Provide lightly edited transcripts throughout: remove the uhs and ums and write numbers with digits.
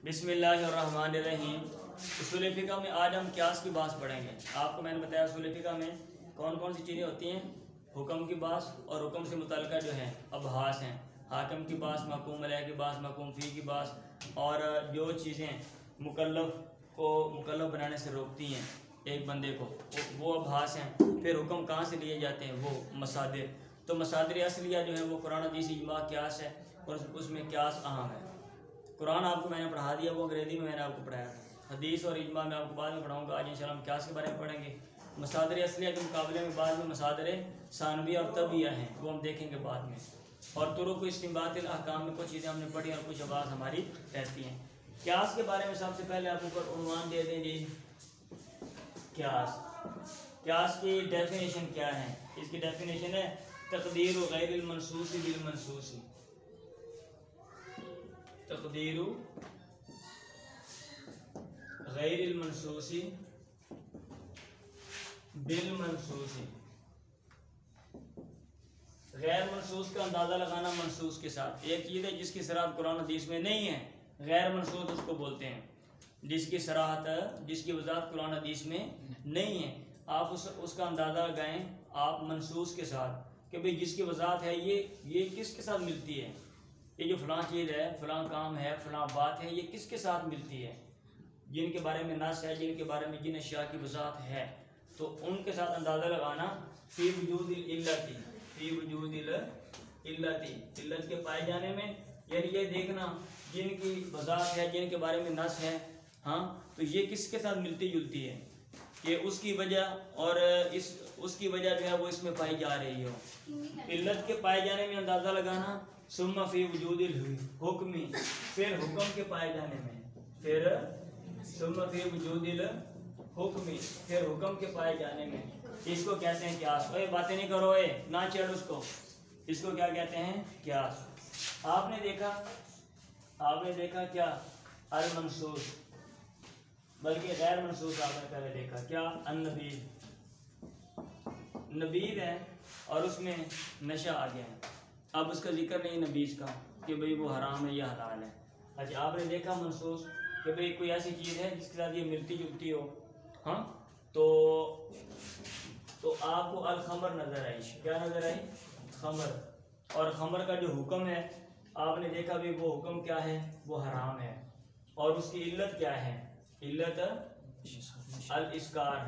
बिस्मिल्लाहिर्रहमानिर्रहीम। उसूल फ़िक़्ह में आज हम क़ियास की बात पढ़ेंगे। आपको मैंने बताया उसूल फ़िक़्ह में कौन कौन सी चीज़ें होती हैं। हुक्म की बात और हुक्म से मुतल्लिक़ जो हैं अबहास हैं। हाकिम की बात, महकूम अलैह की बात, महकूम फ़ी की बात और जो चीज़ें मुकल्लफ़ को मुकल्लफ़ बनाने से रोकती हैं एक बंदे को, वो अबहास हैं। फिर हुक्म कहाँ से लिए जाते हैं, वो मसादिर। तो मसादिर असलिया जो है वो कुरान हदीस इजमा क़ियास है और उसमें क़ियास अहम है। कुरान आपको मैंने पढ़ा दिया, वो अंग्रेज़ी में मैंने आपको पढ़ाया था। हदीस और इजमा में आपको बाद में पढ़ाऊँगा। आज इंशाअल्लाह हम क़ियास के बारे में पढ़ेंगे। मसादिर असलिया के मुकाबले में बाद में मसादिर सानविया और तबिया हैं, वो हम देखेंगे बाद में। और तुरुक़ इस्तिंबातिल अहकाम में कुछ चीज़ें हमने पढ़ी और कुछ आवाज़ हमारी रहती हैं। क़ियास के बारे में सबसे पहले आप ऊपर उन्वान दे दें जी। क़ियास की डेफिनेशन क्या है? इसकी डेफिनेशन है तक़दीर गैरिल मनसूसी बिल मनसूसी। तक़दीर गैरिल मनसूसी बिल मनसूसी। गैर मनसूस का अंदाज़ा लगाना मनसूस के साथ। एक चीज़ है जिसकी सराहत कुरान हदीस में नहीं है, गैर मनसूस उसको बोलते हैं। जिसकी सराहत, जिसकी वज़ाहत कुरान हदीस में नहीं है, आप उसका अंदाज़ा लगाएं आप मनसूस के साथ कि भाई जिसकी वज़ाहत है ये किसके साथ मिलती है। ये जो फ़लाँ चीज़ है, फ़लाँ काम है, फ़लाँ बात है, ये किसके साथ मिलती है। जिनके बारे में नस है, जिनके बारे में जिन अशिया की वज़ाहत है, तो उनके साथ अंदाज़ा लगाना फ़ी वजूदिल इल्लति, फ़ी वजूदिल इल्लति, इल्लत के पाए जाने में। यानी ये देखना जिनकी वज़ाहत है, जिनके बारे में नस है, हाँ, तो ये किसके साथ मिलती जुलती है कि उसकी वजह और उसकी वजह जो है वो इसमें पाई जा रही हो। इल्लत के पाए जाने में अंदाज़ा लगाना। सुम्मा फ़ी वजूदिल हुक्मी, फिर हुक्म के पाए जाने में, फिर सुम्मा फ़ी वजूदिल हुक्मी, फिर हुक्म के पाए जाने में। इसको कहते हैं क़ियास। ओए बातें नहीं करो, ना छेड़ उसको। इसको क्या कहते हैं? क़ियास। आपने देखा क्या? अल मनसूस, बल्कि गैर मनसूस आपने पहले देखा क्या? अन-नबीज़, नबीज़ है और उसमें नशा आ गया है। अब उसका जिक्र नहीं नबीज़ का कि भाई वो हराम है या हलाल है। अच्छा, आपने देखा मनसूस कि भाई कोई ऐसी चीज़ है जिसके साथ ये मिलती जुलती हो, हाँ, तो आपको अल खमर नज़र आई। क्या नज़र आई? खमर। और खमर का जो हुक्म है आपने देखा भी वो हुक्म क्या है? वो हराम है। और उसकी इल्लत क्या है? इल्लत अल इस्कार,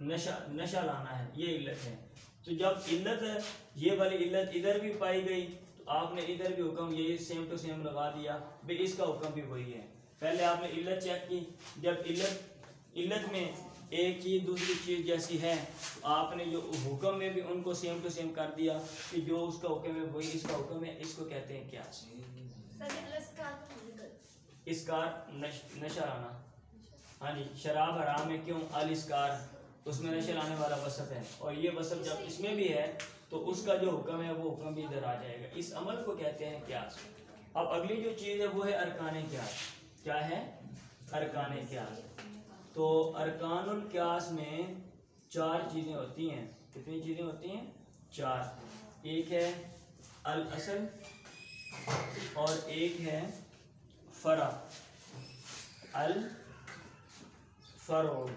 नशा लाना है, ये इल्लत है। तो जब इल्लत, ये वाली इल्लत इधर भी पाई गई तो आपने इधर भी हुक्म ये सेम टू सेम लगा दिया, भाई इसका हुक्म भी वही है। पहले आपने इल्लत चेक की, जब इल्लत में एक चीज़ दूसरी चीज़ जैसी है तो आपने जो हुक्म में भी उनको सेम टू सेम कर दिया कि जो उसका हुक्म है वही इसका हुक्म है। इसको कहते हैं क़ियास। इसकार नशा लाना। हाँ जी, शराब हराम है, क्यों? अल इसकार, उसमें नशा लाने वाला वसफ है, और ये वसफ जब इसमें भी है तो उसका जो हुक्म है वो हुक्म भी इधर आ जाएगा। इस अमल को कहते हैं क़ियास। अब अगली जो चीज़ है वो है अरकान क़ियास। क्या है? अरकान क़ियास। तो अरकानुल क़ियास में 4 चीज़ें होती हैं। कितनी चीज़ें होती हैं? 4। एक है अल असल और एक है फ़रा, अल फ़रो,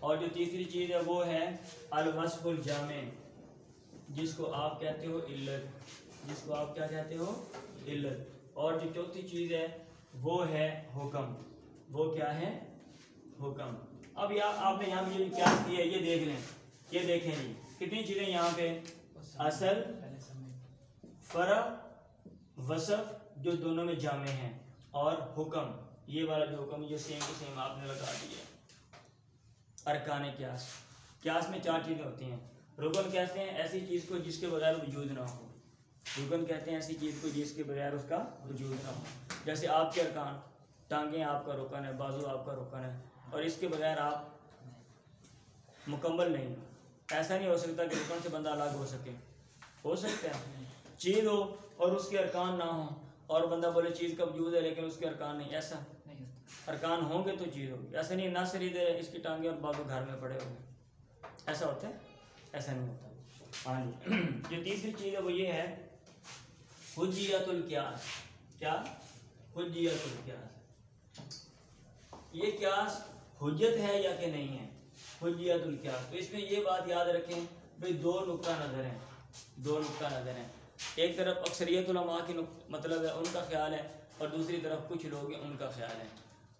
और जो तीसरी चीज़ है वो है अल वस्फ़ुल जामे, जिसको आप कहते हो इल्लत, जिसको आप क्या कहते हो? इल्लत। और जो चौथी चीज़ है वो है हुक्म। वो क्या है? हुक्म। अब आपने यहाँ पे क्या किया है ये देख लें, ये देखें जी कितनी चीज़ें यहाँ पे? असल, फ़रा, वसफ जो दोनों में जामे हैं, और हुक्म, ये वाला जो हुक्म जो सेम टू सेम आपने लगा दिया। अरकान क़ियास। क़ियास में 4 चीज़ें होती हैं। रुकन कहते हैं ऐसी चीज़ को जिसके बगैर वजूद ना हो। रुकन कहते हैं ऐसी चीज़ को जिसके बगैर उसका वजूद ना हो। जैसे आपके अरकान, टांगें आपका रुकन है, बाजू आपका रुकन है, और इसके बगैर आप मुकम्मल नहीं हो। ऐसा नहीं हो सकता कि रुकन से बंदा अलग हो सके। हो सकता है चीज़ हो और उसके अरकान ना हो, और बंदा बोले चीज़ का वजूद है लेकिन उसके अरकान नहीं। ऐसा नहीं होता। अरकान होंगे तो चीज़ होगी। ऐसा नहीं ना शरीर है इसकी टांगे और बाजू घर में पड़े होंगे। ऐसा होता है? ऐसा नहीं होता। हाँ जी। जो तीसरी चीज़ है वो ये है हुज्जियतुल क़ियास। क्या? हुज्जियतुल क़ियास। ये क़ियास हुज्जत है या कि नहीं है, हुज्जियतुल क़ियास। तो इसमें ये बात याद रखें भाई, दो नुक्ता नज़र हैं, दो नुक्ता नज़र हैं। एक तरफ अक्सरियत उलमा की मतलब है उनका ख्याल है, और दूसरी तरफ कुछ लोग हैं उनका ख्याल है।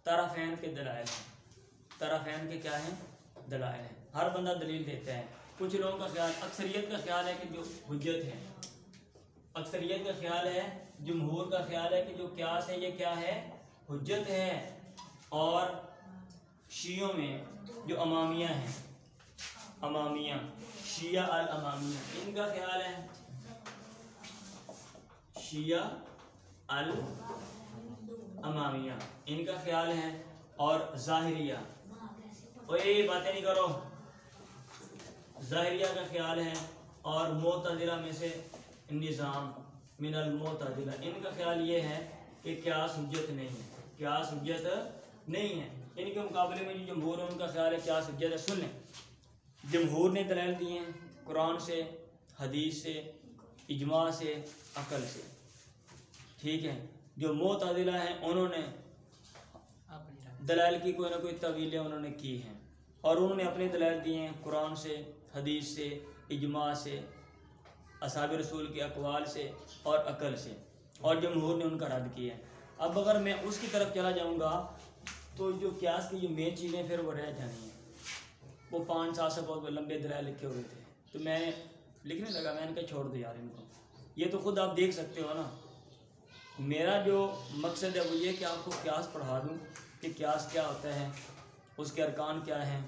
तरफ़ैन के दलाइल हैं, तरफ़ैन के क्या हैं, दलाइल हैं। हर बंदा दलील देता है। कुछ लोगों का ख्याल, अक्सरियत का ख्याल है कि जो हुज्जत है, अक्सरियत का ख्याल है, जमहूर का ख्याल है कि जो क़ियास है ये क्या है, हुज्जत है। और शियों में जो अमामिया हैं, अमामिया, शिया अल अमामिया, इनका ख्याल है शिया अल अमामिया, इनका ख्याल है। और ज़ाहिरिया, ओए बातें नहीं करो, ज़ाहिरिया का ख्याल है। और मोतज़िला में से निज़ाम मिनल मोतज़िला, इनका ख्याल ये है कि क़ियास हुज्जत नहीं है, क़ियास हुज्जत नहीं है। इनके मुकाबले में जो जमहूर है उनका ख्याल है क़ियास हुज्जत है। सुन लें, जमहूर ने दलाइल दिए हैं कुरान से, हदीस से, इजमा से, अकल से, ठीक है। जो मोतज़िला हैं उन्होंने दलाइल की कोई ना कोई तवीलें उन्होंने की हैं, और उन्होंने अपने दलाइल दिए हैं कुरान से, हदीस से, इजमा से, असहाब रसूल के अक़वाल से और अकल से, और जमहूर ने उनका रद्द किया है। अब अगर मैं उसकी तरफ चला जाऊंगा तो जो क़ियास की जो मेन चीज़ें फिर वो रह जानी हैं। वो 5-7 से बहुत लंबे दलाइल लिखे हुए थे, तो मैं लिखने लगा, मैंने कहा छोड़ दो यार इनको, ये तो ख़ुद आप देख सकते हो ना। मेरा जो मकसद है वो ये कि आपको क़ियास पढ़ा दूँ कि क़ियास क्या होता है, उसके अरकान क्या हैं,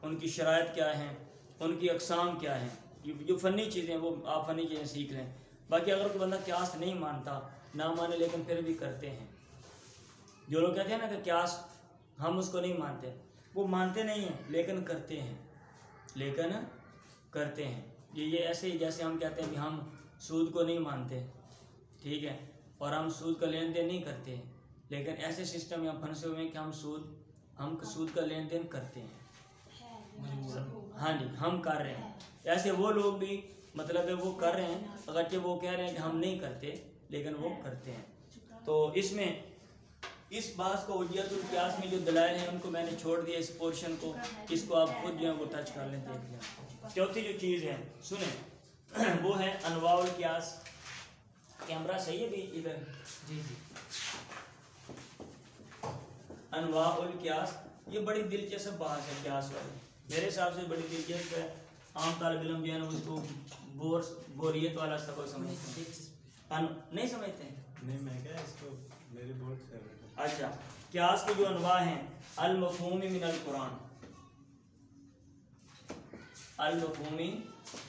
उनकी शराइत क्या हैं, उनकी अक़साम क्या हैं। जो फ़नी चीज़ें वो आप फ़नी चीज़ें सीख लें। बाकी अगर कोई बंदा क़ियास नहीं मानता, ना माने लेकिन फिर भी करते हैं, जो लोग कहते हैं ना कि क़ियास हम उसको नहीं मानते, वो मानते नहीं हैं लेकिन करते हैं, लेकिन करते हैं। ये ऐसे ही जैसे हम कहते हैं कि हम सूद को नहीं मानते, ठीक है, और हम सूद का लेन देन नहीं करते, लेकिन ऐसे सिस्टम में हम फंसे हुए हैं कि हम सूद का लेन देन करते हैं। हाँ जी, हम कर रहे हैं। ऐसे वो लोग भी मतलब है वो कर रहे हैं, अगरचे वो कह रहे हैं कि हम नहीं करते लेकिन वो करते हैं। तो इसमें इस बात को हुज्जियतुल क़ियास में जो दलाइल हैं उनको मैंने छोड़ दिया, इस पोर्शन को, इसको आप खुद जो है वो टच कर लें, देख लें। चौथी जो चीज़ है सुने, वो है अनवाउल क़ियास। कैमरा सही है भी इधर, जी जी। अनवाउल क़ियास, ये बड़ी दिलचस्प बात है क़ियास वाली, मेरे हिसाब से बड़ी दिलचस्प है। आम तालिब इल्म जो है ना उसको बोरियत वाला सबक समझते हैं, नहीं समझते हैं। नहीं, मैं क्या इसको मेरे बहुत फेवरेट है। अच्छा, क़ियास के जो अनवा हैं, अल मफ़हूमी मिनल कुरान, अल मफ़हूमी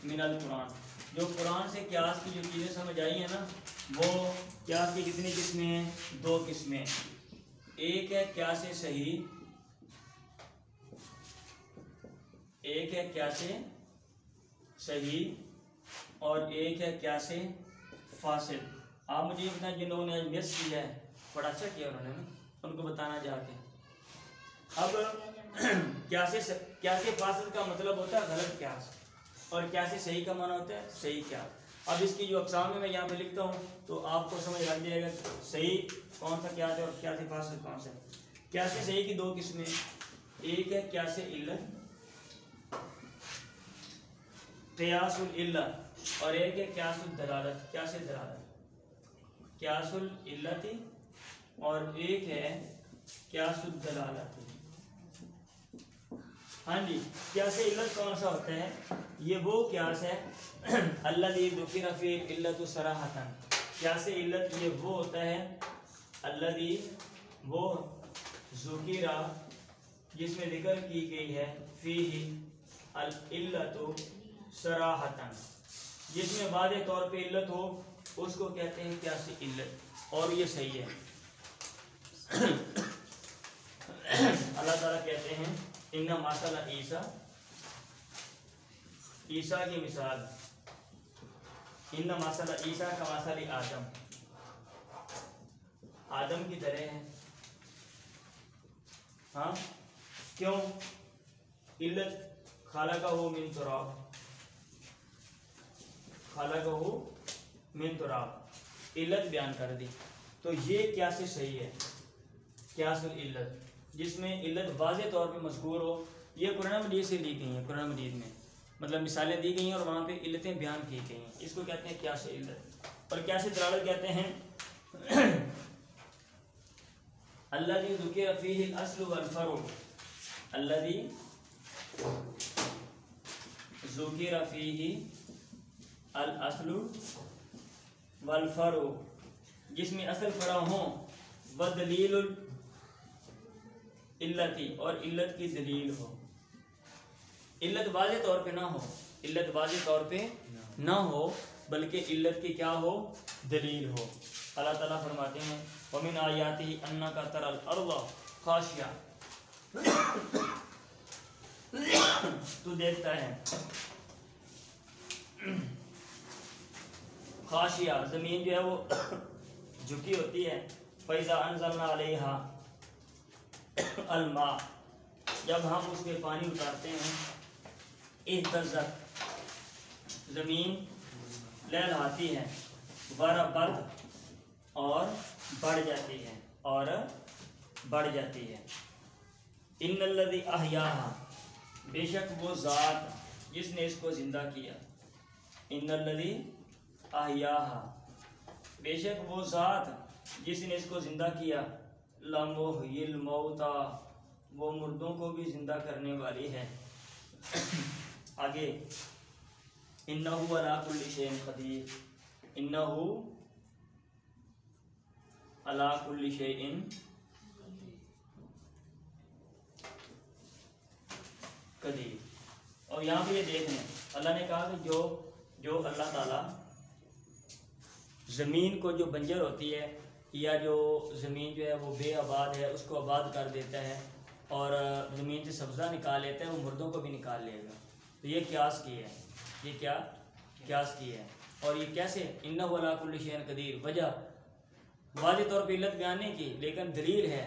मिनल कुरान, जो कुरान से क़ियास की जो चीज़ें समझ आई हैं ना, वो क़ियास की कितनी किस्में हैं, 2 किस्में। एक है क़ियास सही, एक है क़ियास सही, और एक है क़ियास फासिद। आप मुझे अपना जिन लोगों ने मिस किया है, बड़ा अच्छा किया उन्होंने ना, उनको बताना जाके। अब क़ियास फासिद का मतलब होता है गलत क़ियास, और क़ियास सही का माना होता है सही क़ियास। अब इसकी जो अक़साम है मैं यहाँ पे लिखता हूँ तो आपको समझ लग जाएगा सही कौन सा क़ियास है और क़ियास फासिद कौन सा है। क़ियास सही की 2 किस्में, एक है क़ियास इल्लत, क़ियासुल इल्लत, और एक है क़ियासुल दलालत, क़ियास दलालत, क़ियासुल इल्लती, और एक है क़ियासुल दलालत। हाँ जी, क़ियास इल्लत कौन सा होता है, ये वो क़ियास है अल्लज़ी ज़ुकिरा फ़ी इल्लतु सराहतन। क़ियास इल्लत ये वो होता है अल्लज़ी वो ज़ुकिरा जिसमें जिक्र की गई है फ़ीही अल इल्लतु सराहतन, जिसमें वाज़े तौर पे इल्लत हो उसको कहते हैं क़ियास इल्लत, और ये सही है। अल्लाह ताला कहते हैं इन्ना मसला ईसा की मिसाल, इन्ना मसला ईसा का मसली आदम की तरह है। हाँ, क्यों? इल्लत खलक़हु मिन तुराब, खलक़हु मिन तुराब, इल्लत बयान कर दी। तो ये क्यास सही है, क्यासुल इल्लत, जिसमें इल्लत वाज़े तौर पे मज़कूर हो। ये कुरान मजीद से ली गई हैं, कुरान मजीद में मतलब मिसालें दी गई हैं और वहाँ पे इल्लतें बयान की गई हैं। इसको कहते हैं क्यास इल्लत। और क्यास दलालत कहते हैं अल्लज़ी ज़ुकिरा फ़ीहिल अस्लु वल फ़र्उ, अल्लज़ी ज़ुकिरा फ़ीहि अल अस्लु वल फ़र्उ, जिसमें असल फ़रा हो, व दलीलुल इल्लती, और इल्लत की दलील हो। इल्लत वाज़े तौर पे ना हो, इल्लत वाज़े तौर पे ना हो, बल्कि इल्लत की क्या हो, दलील हो। अल्लाह ताला फरमाते हैं वमिन आयातिही अन्नका तरल अर्ज़ खाशिया, तू देखता है खाशिया, ज़मीन जो है वो झुकी होती है। फ़ैज़ा अनज़लना अलैहा अलमा, जब हम उस पर पानी उतारते हैं, इhtज़त, ज़मीन लहलहाती है, वरबत, और बढ़ जाती है, और बढ़ जाती है। इन्नल्लज़ी अहयाहा, बेशक वो ज़ात जिसने इसको ज़िंदा किया। इन्नल्लज़ी अहयाहा, बेशक वो ज़ात जिसने इसको ज़िंदा किया। लमुहयिल मौता, वो मुर्दों को भी ज़िंदा करने वाली है। आगे इन्नहु अला कुल्लि शैइन क़दीर, इन्नहु अला कुल्लि शैइन क़दीर। और यहाँ पे ये देख लें, अल्लाह ने कहा कि जो अल्लाह ताला ज़मीन को जो बंजर होती है या जो ज़मीन जो है वो बेआबाद है उसको आबाद कर देता है और ज़मीन से सब्ज़ा निकाल लेता है, वो मुर्दों को भी निकाल लेगा। तो ये क्यास की है, ये क्या क्यास की है। और ये कैसे, इन्नहु अला कुल्लि शैइन क़दीर, वजह वाज़े तौर पर इल्लत बयान नहीं की, लेकिन दलील है,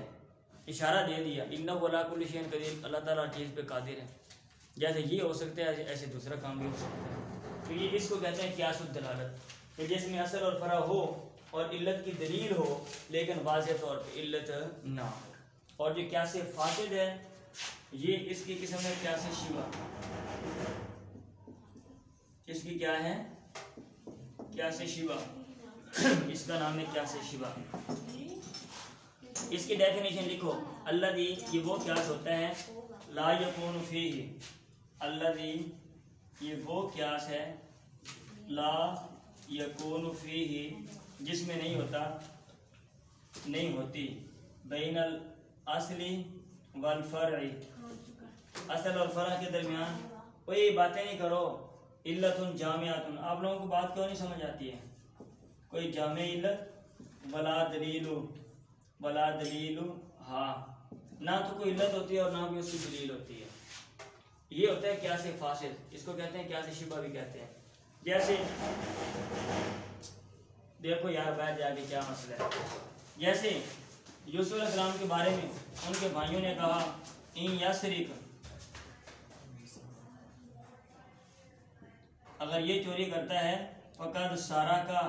इशारा दे दिया। इन्नहु अला कुल्लि शैइन क़दीर, अल्लाह ताला चीज़ पे कादिर है। जैसे ये हो सकता है ऐसे दूसरा काम भी हो सकता है। तो ये इसको कहते हैं क्यासुद दलालत, कि जिसमें असल और फ़रा हो और इल्लत की दलील हो, लेकिन वाज़े तौर पे इल्लत ना हो। और जो क्यासे फासिद है, ये इसकी किस्म है क्यासे शिवा। इसकी क्या है, क्यासे शिवा, इसका नाम है क्यासे शिवा। इसकी डेफिनेशन लिखो, अल्लज़ी, ये वो क्यास होता है, ला यकूनु फीही, अल्लज़ी, ये वो क्यास है, ला यकूनु फीही, जिसमें नहीं होता, नहीं होती, बैनल असली वल फ़रई, असल और फ़रा के दरमियान कोई बातें नहीं करो। इल्लतुन जामियातुन, आप लोगों को बात क्यों नहीं समझ आती है? कोई जामे इल्लत वला दलीलु हाँ, ना तो कोई इल्लत होती है और ना भी उसकी दलील होती है। ये होता है क्यासे फासिल, इसको कहते हैं क्यासे शिबा भी कहते हैं। जैसे देखो यार बैठ जाके क्या मसला है। जैसे यूसुफ अलैहिस्सलाम के बारे में उनके भाइयों ने कहा, इन यसरिक, अगर ये चोरी करता है, फ़क़द सारा का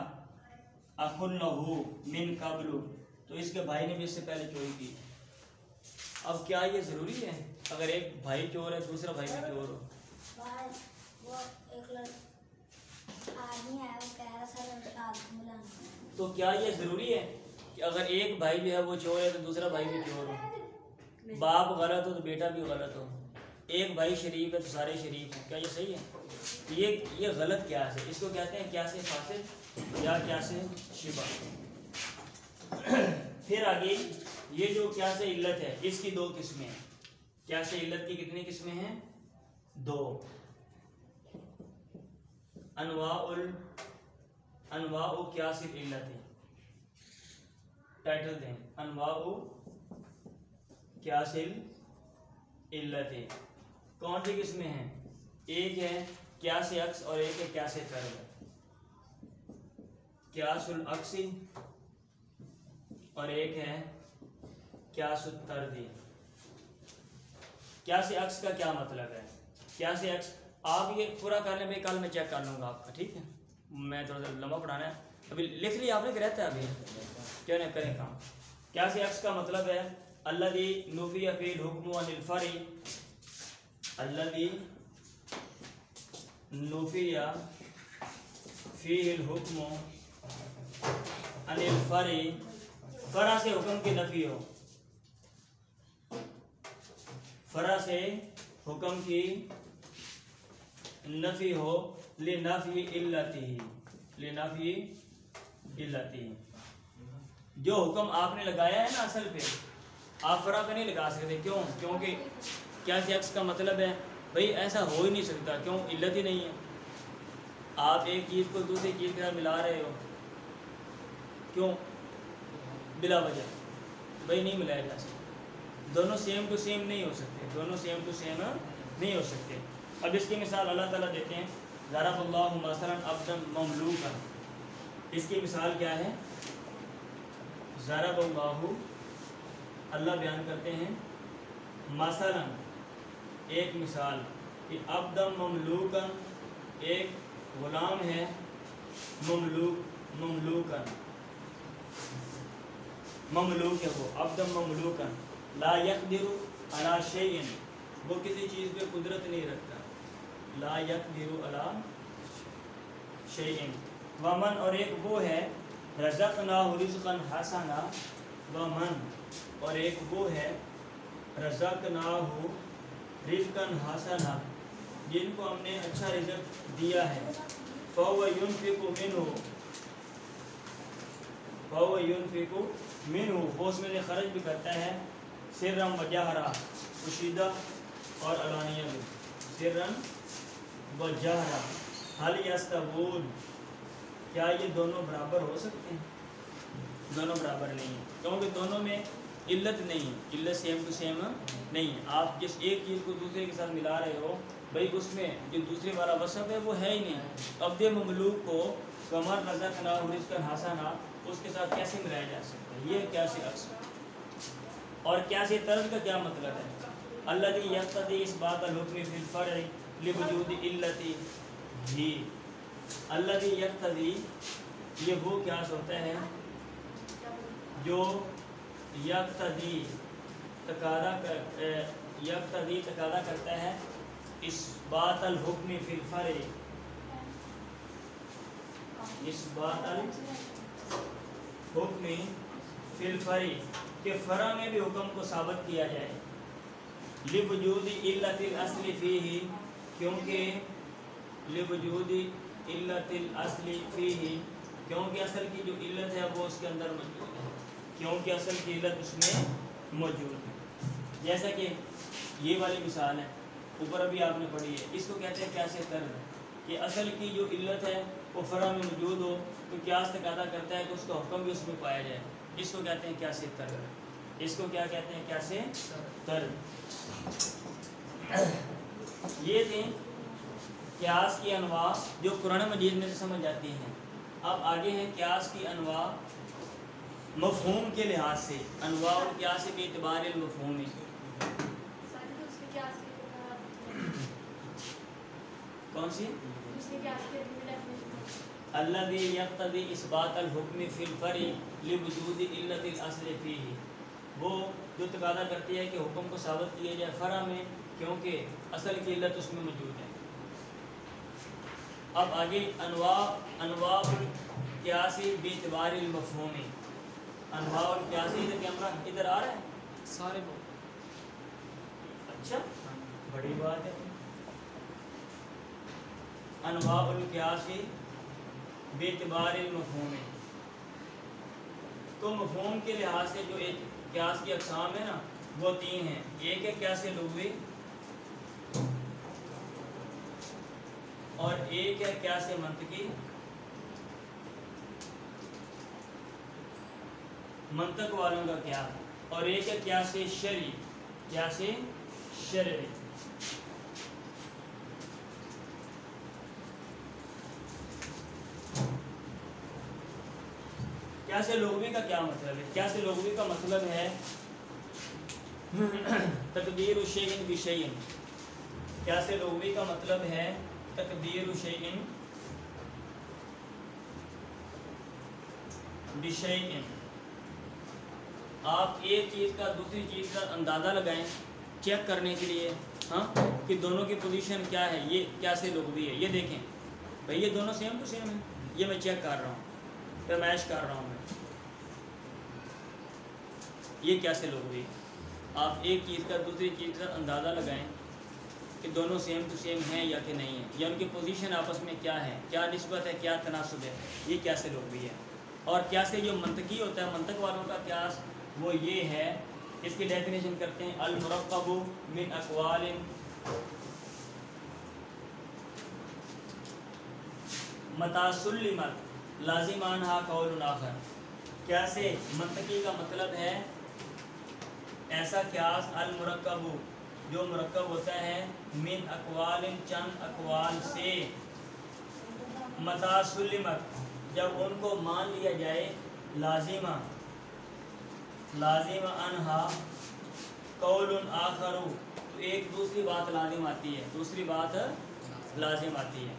अखुल्लहु मिन कब्लु, तो इसके भाई ने भी इससे पहले चोरी की। अब क्या ये ज़रूरी है अगर एक भाई चोर है दूसरा भाई भी चोर हो? तो क्या ये ज़रूरी है कि अगर एक भाई जो है वो चोर है तो दूसरा भाई भी चोर हो? बाप गलत हो तो बेटा भी गलत हो, एक भाई शरीफ है तो सारे शरीफ हैं, क्या ये सही है? ये गलत क्या है, इसको कहते हैं क्या से फासिल या क्या से शिबा। फिर आगे ये जो क्या से इल्लत है, इसकी दो किस्में हैं। क्या से इल्लत की कितनी किस्में हैं? दो। अनवाउ क्यासिल इल्लत, टाइटल दें, अनवाउ क्यासिल इल्लत। कौन सी किस्में हैं? एक है क्यासे अक्स और एक है क्यासे तर्द। क्यासुल अक्सी और एक है क्यासुल तर्दी। क्यासे अक्स का क्या मतलब है? क्यासे अक्स, आप ये पूरा कर लें, भाई कल मैं चेक कर लूँगा आपका, ठीक है? मैं थोड़ा सा लंबा पढ़ाना है, अभी लिख लिया आपने, रहता है अभी क्यों ना करें काम। क्या से अक्स का मतलब है अल्लज़ी नुफ़िया फ़ील हुक्मु अनिल फ़री, अल्लज़ी नुफ़िया फ़ील हुक्मु अनिल फ़री, फरा से हुक्म की नफ़ी हो, फरा से हुक्म की नफ़ी हो, लिनफ़ी इल्लतिही, लिनफ़ी इल्लतिही। जो हुक्म आपने लगाया है ना असल पे, आप फरा पे नहीं लगा सकते। क्यों? क्योंकि क्या शख्स का मतलब है भाई ऐसा हो ही नहीं सकता। क्यों? इल्लत ही नहीं है। आप एक चीज़ को दूसरी चीज़ के साथ मिला रहे हो, क्यों? बिला वजह भाई नहीं मिलाया जा सकता। दोनों सेम टू सेम नहीं हो सकते, दोनों सेम टू सेम नहीं हो सकते। अब इसकी मिसाल अल्लाह ताला देते हैं, ज़रबल्लाहु मसलन अब्दन ममलूकन। इसकी मिसाल क्या है? ज़रबल्लाहु, अल्लाह बयान करते हैं, मसलन एक मिसाल कि अब्दन ममलूकन, एक गुलाम है, ममलूकन ममलूक है वो, अब्दन ममलूकन, ला यक़दिरु अला शैइन, वो किसी चीज़ पे कुदरत नहीं रखता, ला यक़दिरु अला शैइन। वमन, और एक वो है, रज़क़नाहु रिज़क़न हसना, वमन, और एक वो है, रज़क़नाहु रिज़क़न हसना, जिनको हमने अच्छा रिज़्क़ दिया है, फ़हुव युनफ़िक़ु मिन्हु, फ़हुव युनफ़िक़ु मिन्हु, वो उसमें से खर्च भी करता है, सिर्रन व जहरा, पोशीदा और अलानिया भी, सिर्रन व जहरा। हल यस्तवून, क्या ये दोनों बराबर हो सकते हैं? दोनों बराबर नहीं है, क्योंकि दोनों में इल्लत नहीं है, इल्लत सेम टू सेम नहीं है। आप जिस एक चीज़ को दूसरे के साथ मिला रहे हो भाई, उसमें जो दूसरे वाला वसफ़ है वो है ही नहीं। अब्द ममलूक को कमर रज़क़नाहु रिज़क़न हसना, उसके साथ कैसे मिलाया जा सकता है? ये क्या से अक्स। और क्या से तर्ज का क्या मतलब है? अल्लज़ी यक़्तदी इस्बात अल-हुक्म फ़िल फ़र्इ लिवजूद इल्लति ही, अल्लज़ी यक़्तदी, ये वो क्यास होता है जो यक़्तदी तकादा करता है इस्बात अल-हुक्म फ़िल फ़र्इ, इस्बात अल-हुक्म फ़िल फ़र्इ, के फ़रा में भी हुक्म को साबित किया जाए, लिवजूद इल्लतिल अस्ली फ़ीही, क्योंकि लिवजूद इल्लतिल अस्ली फ़ीही, क्योंकि असल की जो इल्लत है वो उसके अंदर मौजूद है, क्योंकि असल की इल्लत उसमें मौजूद है। जैसा कि ये वाली मिसाल है ऊपर अभी आपने पढ़ी है, इसको कहते हैं क्यास तर्ज, कि असल की जो इल्लत है वो फ़रा में मौजूद हो तो क्यास तकादा करता है कि उसका हुक्म भी उसमें पाया जाए, इसको कहते हैं क्यास तर्ज। इसको क्या कहते हैं? क्यास तर्ज। ये थे क्यास की अनवा जो कुरान मजीद में से समझ जाती हैं। अब आगे हैं क्यास की अनवा मफ़हूम के लिहाज से, अनवा और क्यास बेतबार मफ़हूम। कौन सी? अल्लज़ी यक़्तदी इस्बात अल-हुक्म फ़िल फ़र्इ लिवजूद इल्लतिल अस्ली फ़ीही, वो जो तकादा करती है कि हुक्म को साबित किया जाए फ़रा में, क्योंकि असल की इल्लत उसमें मौजूद है। अब आगे अनवा क्यासी बेतबार मफ़हूम, अनवा और क्यासी इधर कैमरा इधर आ रहा है सारे को, अच्छा बड़ी बात है। अनवा उल क्यासी बेतबार मफ़हूम, तो मफ़हूम के लिहाज से जो एक क्यास की अक़साम है ना वो तीन हैं। एक है क्यास लुग़वी और एक है क्यास मंतकी, मंतक वालों का क्या, और एक है क्यास शरई, क्यास शरई। क्यास लुग़वी का क्या मतलब है? क्यास लुग़वी का मतलब है तक़दीर शैइन बिशैइन। क्यास लुग़वी का मतलब है तक़दीर शैइन बिशैइन, आप एक चीज़ का दूसरी चीज़ का अंदाज़ा लगाएं चेक करने के लिए, हाँ, कि दोनों की पोजीशन क्या है। ये कैसे लुग़वी है, ये देखें भाई, ये दोनों सेम टू सेम है। ये मैं चेक कर रहा हूँ, पैमाइश कर रहा हूँ मैं, ये कैसे लुग़वी है। आप एक चीज़ का दूसरी चीज़ का अंदाज़ा लगाएं कि दोनों सेम टू सेम हैं या कि नहीं है, या उनकी पोजीशन आपस में क्या है, क्या निस्बत है, क्या तनासुब है, ये कैसे लुग़वी है। और कैसे जो मंतकी होता है, मंतक वालों का क्यास, वो ये है, इसकी डेफिनेशन करते हैं, अल मुरक्कबु मिन अक़वालिन मता सुल्लिमत लाज़िमान हा कौलुन आखर। कैसे मंतकी का मतलब है ऐसा क्यास, अल मुरक्कबु जो मुरक्कब होता है, मिन अक़वालिन चंद अक़वाल से, मता सुल्लिमत जब उनको मान लिया जाए, लाजिमा अनहा कौलुन आखरू, तो एक दूसरी बात लाजिम आती है, दूसरी बात लाजिम आती है।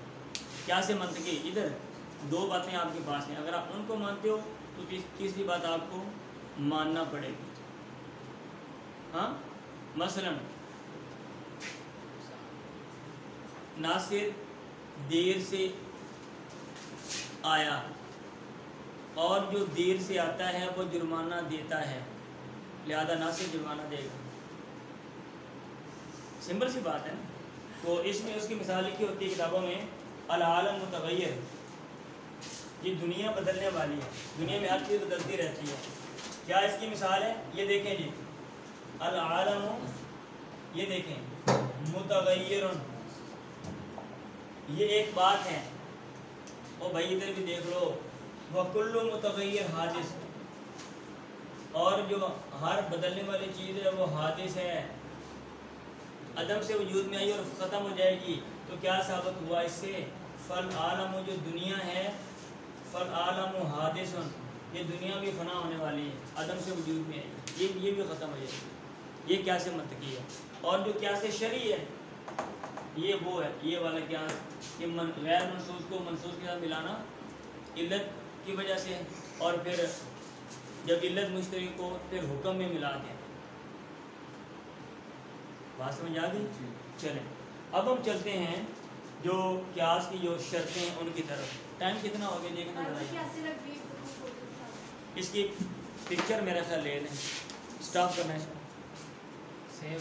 क्या से मंतकी, इधर दो बातें आपके पास हैं, अगर आप उनको मानते हो तो तीसरी बात आपको मानना पड़ेगी। हाँ, मसलन नासिर देर से आया, और जो देर से आता है वो जुर्माना देता है, लिहाजा नासिर जुर्माना देगा। सिंपल सी बात है ना। तो इसमें उसकी मिसाल लिखी होती है किताबों में, अल आलम मुतगय्यर, ये दुनिया बदलने वाली है, दुनिया में हर चीज़ बदलती रहती है। क्या इसकी मिसाल है, ये देखें जी, अल आलम, ये देखें, मुतगय्यरुन, ये एक बात है। ओ भाई इधर भी देख लो, वकुल्लु मुतगय्यर हादिस, और जो हर बदलने वाली चीज़ है वो हादिस है, अदम से वजूद में आई और ख़त्म हो जाएगी। तो क्या साबित हुआ इससे, फल आलम, जो दुनिया है, फल आलम हादिसन, ये दुनिया भी फना होने वाली है, अदम से वजूद में आई, ये भी ख़त्म हो जाएगी। ये क्या से मंतकी है। और जो क्या से शरी है, ये वो है, ये वाला क्या कि गैर मनसूस को मनसूस के साथ मिलाना इल्लत की वजह से, और फिर जब इल्लत मुश्तरी को फिर हुक्म में मिला दें। बात समझ आ गई। चलें अब हम चलते हैं जो क्यास की जो शर्तें हैं उनकी तरफ। टाइम कितना हो गया देखना बताइए। इसकी पिक्चर मेरा ख्याल ले लें, स्टॉप करना है इसको, सेव।